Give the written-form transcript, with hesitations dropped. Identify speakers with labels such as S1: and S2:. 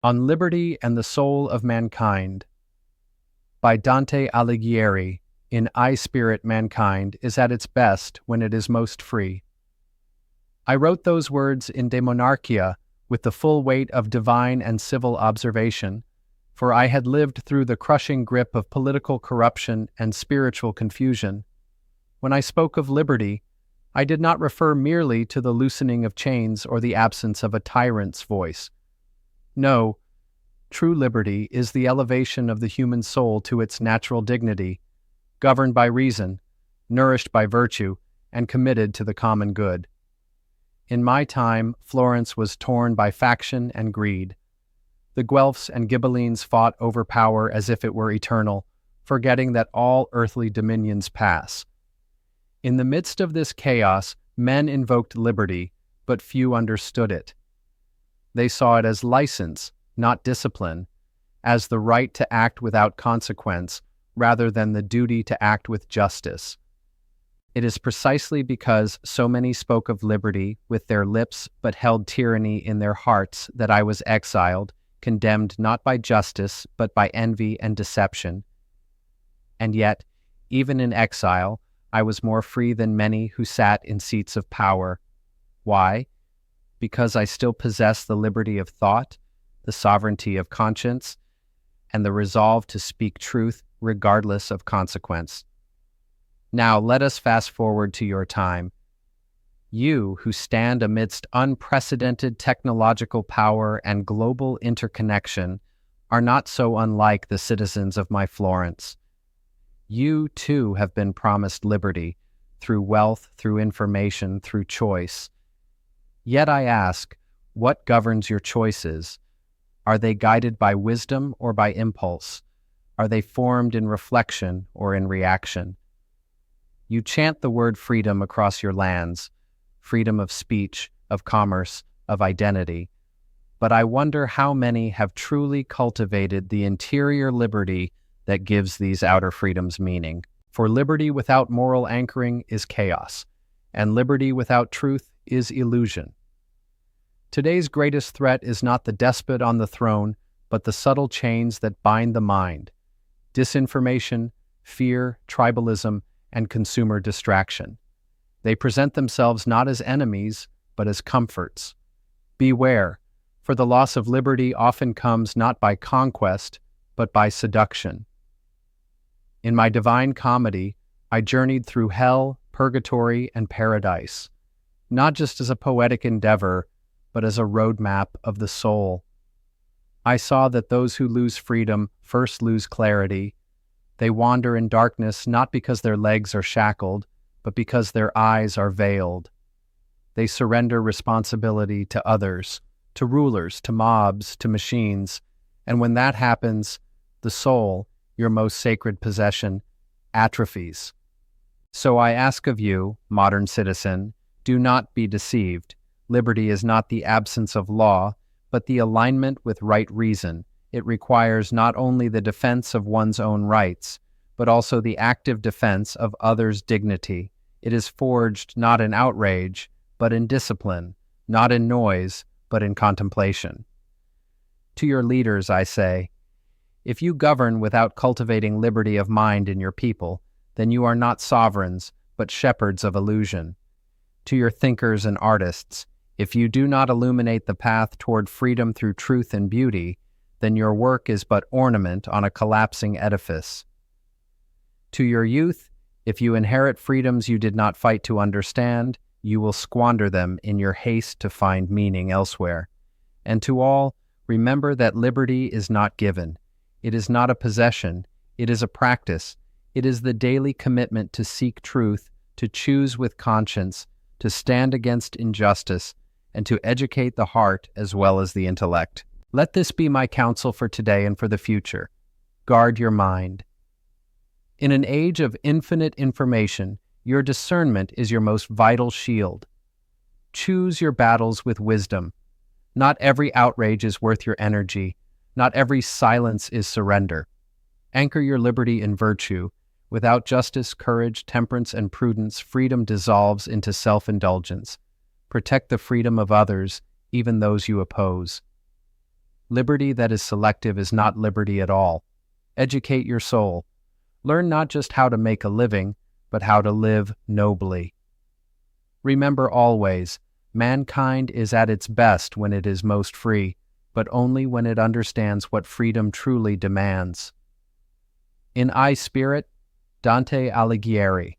S1: On Liberty and the Soul of Mankind by Dante Alighieri. In I Spirit, mankind is at its best when it is most free. I wrote those words in De Monarchia with the full weight of divine and civil observation, for I had lived through the crushing grip of political corruption and spiritual confusion. When I spoke of liberty, I did not refer merely to the loosening of chains or the absence of a tyrant's voice. No, true liberty is the elevation of the human soul to its natural dignity, governed by reason, nourished by virtue, and committed to the common good. In my time, Florence was torn by faction and greed. The Guelphs and Ghibellines fought over power as if it were eternal, forgetting that all earthly dominions pass. In the midst of this chaos, men invoked liberty, but few understood it. They saw it as license, not discipline, as the right to act without consequence, rather than the duty to act with justice. It is precisely because so many spoke of liberty with their lips but held tyranny in their hearts that I was exiled, condemned not by justice but by envy and deception. And yet, even in exile, I was more free than many who sat in seats of power. Why? Because I still possess the liberty of thought, the sovereignty of conscience, and the resolve to speak truth regardless of consequence. Now let us fast forward to your time. You who stand amidst unprecedented technological power and global interconnection are not so unlike the citizens of my Florence. You too have been promised liberty, through wealth, through information, through choice. Yet I ask, what governs your choices? Are they guided by wisdom or by impulse? Are they formed in reflection or in reaction? You chant the word freedom across your lands, freedom of speech, of commerce, of identity. But I wonder how many have truly cultivated the interior liberty that gives these outer freedoms meaning. For liberty without moral anchoring is chaos, and liberty without truth is illusion. Today's greatest threat is not the despot on the throne, but the subtle chains that bind the mind: disinformation, fear, tribalism, and consumer distraction. They present themselves not as enemies, but as comforts. Beware, for the loss of liberty often comes not by conquest, but by seduction. In my Divine Comedy, I journeyed through hell, purgatory, and paradise, not just as a poetic endeavor, but as a roadmap of the soul. I saw that those who lose freedom first lose clarity. They wander in darkness not because their legs are shackled, but because their eyes are veiled. They surrender responsibility to others, to rulers, to mobs, to machines, and when that happens, the soul, your most sacred possession, atrophies. So I ask of you, modern citizen, do not be deceived. Liberty is not the absence of law, but the alignment with right reason. It requires not only the defense of one's own rights, but also the active defense of others' dignity. It is forged not in outrage, but in discipline, not in noise, but in contemplation. To your leaders, I say, if you govern without cultivating liberty of mind in your people, then you are not sovereigns, but shepherds of illusion. To your thinkers and artists, if you do not illuminate the path toward freedom through truth and beauty, then your work is but ornament on a collapsing edifice. To your youth, if you inherit freedoms you did not fight to understand, you will squander them in your haste to find meaning elsewhere. And to all, remember that liberty is not given. It is not a possession. It is a practice. It is the daily commitment to seek truth, to choose with conscience, to stand against injustice, and to educate the heart as well as the intellect. Let this be my counsel for today and for the future. Guard your mind. In an age of infinite information, your discernment is your most vital shield. Choose your battles with wisdom. Not every outrage is worth your energy. Not every silence is surrender. Anchor your liberty in virtue. Without justice, courage, temperance, and prudence, freedom dissolves into self-indulgence. Protect the freedom of others, even those you oppose. Liberty that is selective is not liberty at all. Educate your soul. Learn not just how to make a living, but how to live nobly. Remember always, mankind is at its best when it is most free, but only when it understands what freedom truly demands. In I Spirit, Dante Alighieri.